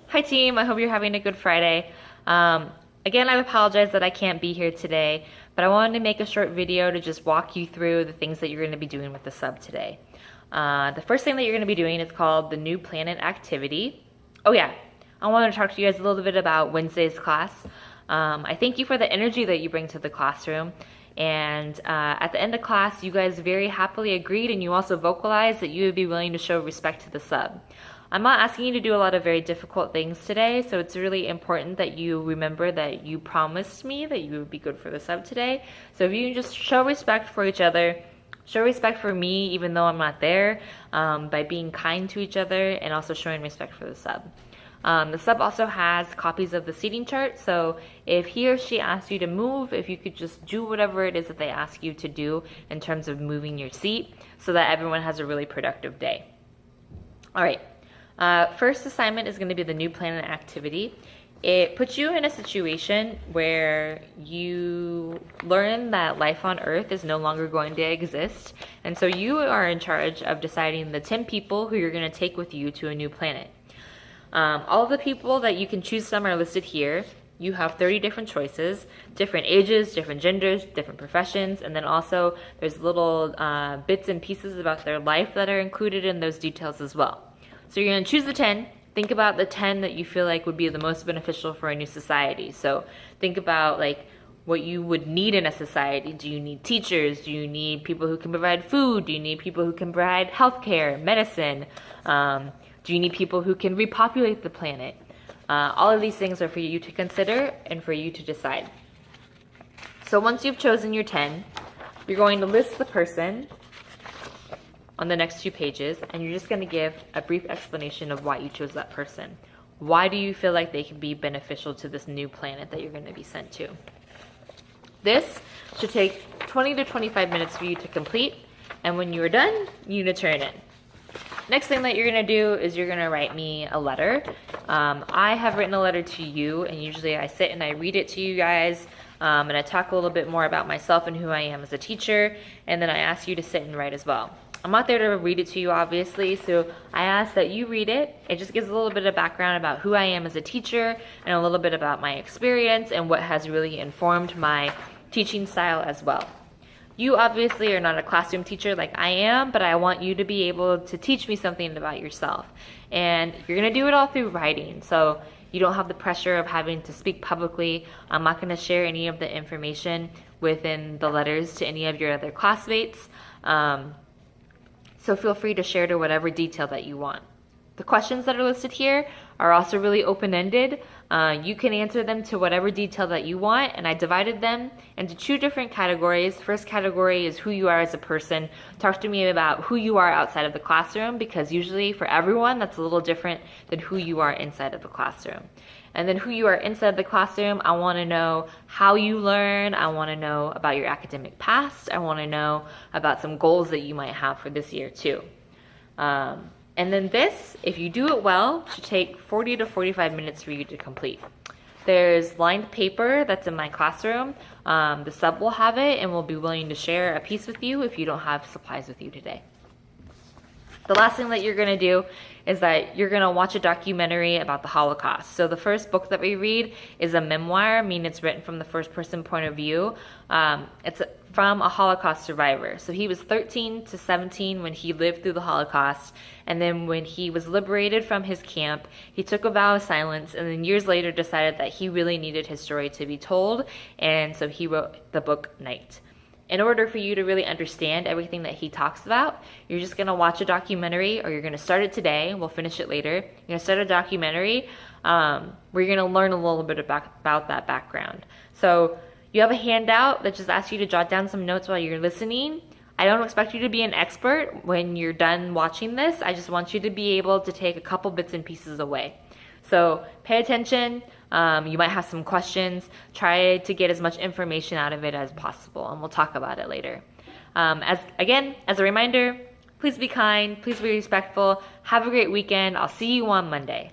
Hi team, I hope you're having a good Friday. Again, I apologize that I can't be here today, but I wanted to make a short video to just walk you through the things that you're going to be doing with the sub today. The first thing that you're going to be doing is called the New Planet Activity. Oh yeah, I want to talk to you guys a little bit about Wednesday's class. I thank you for the energy that you bring to the classroom. And at the end of class, you guys very happily agreed, and you also vocalized that you would be willing to show respect to the sub. I'm not asking you to do a lot of very difficult things today, so it's really important that you remember that you promised me that you would be good for the sub today. So if you can just show respect for each other, show respect for me even though I'm not there, by being kind to each other and also showing respect for the sub. The sub also has copies of the seating chart, so if he or she asks you to move, if you could just do whatever it is that they ask you to do in terms of moving your seat so that everyone has a really productive day. All right. First assignment is going to be the New Planet Activity. It puts you in a situation where you learn that life on Earth is no longer going to exist, and so you are in charge of deciding the 10 people who you're going to take with you to a new planet. All of the people that you can choose from are listed here. You have 30 different choices, different ages, different genders, different professions, and then also there's little bits and pieces about their life that are included in those details as well. So you're going to choose the 10. Think about the 10 that you feel like would be the most beneficial for a new society. So think about like what you would need in a society. Do you need teachers? Do you need people who can provide food? Do you need people who can provide healthcare, medicine? Do you need people who can repopulate the planet? All of these things are for you to consider and for you to decide. So once you've chosen your 10, you're going to list the person on the next 2 pages, and you're just going to give a brief explanation of why you chose that person. Why do you feel like they can be beneficial to this new planet that you're going to be sent to? This should take 20 to 25 minutes for you to complete, and when you're done, you need to turn in. Next thing that you're going to do is you're going to write me a letter. I have written a letter to you, and usually I sit and I read it to you guys, and I talk a little bit more about myself and who I am as a teacher, and then I ask you to sit and write as well. I'm not there to read it to you, obviously, so I ask that you read it. It just gives a little bit of background about who I am as a teacher and a little bit about my experience and what has really informed my teaching style as well. You obviously are not a classroom teacher like I am, but I want you to be able to teach me something about yourself. And you're going to do it all through writing, so you don't have the pressure of having to speak publicly. I'm not going to share any of the information within the letters to any of your other classmates. So feel free to share to whatever detail that you want. The questions that are listed here are also really open-ended. You can answer them to whatever detail that you want, and I divided them into 2 different categories. First category is who you are as a person. Talk to me about who you are outside of the classroom, because usually for everyone that's a little different than who you are inside of the classroom. And then who you are inside the classroom, I want to know how you learn. I want to know about your academic past. I want to know about some goals that you might have for this year too. And then this, if you do it well, should take 40 to 45 minutes for you to complete. There's lined paper that's in my classroom. The sub will have it and will be willing to share a piece with you if you don't have supplies with you today. The last thing that you're going to do is that you're going to watch a documentary about the Holocaust. So the first book that we read is a memoir, meaning it's written from the first person point of view. It's from a Holocaust survivor. So he was 13 to 17 when he lived through the Holocaust. And then when he was liberated from his camp, he took a vow of silence, and then years later decided that he really needed his story to be told. And so he wrote the book Night. In order for you to really understand everything that he talks about, you're just going to watch a documentary, or you're going to start it today. We'll finish it later. You're going to start a documentary where you're going to learn a little bit about that background. So you have a handout that just asks you to jot down some notes while you're listening. I don't expect you to be an expert when you're done watching this. I just want you to be able to take a couple bits and pieces away. So pay attention. You might have some questions. Try to get as much information out of it as possible, and we'll talk about it later. As a reminder, please be kind, please be respectful. Have a great weekend. I'll see you on Monday.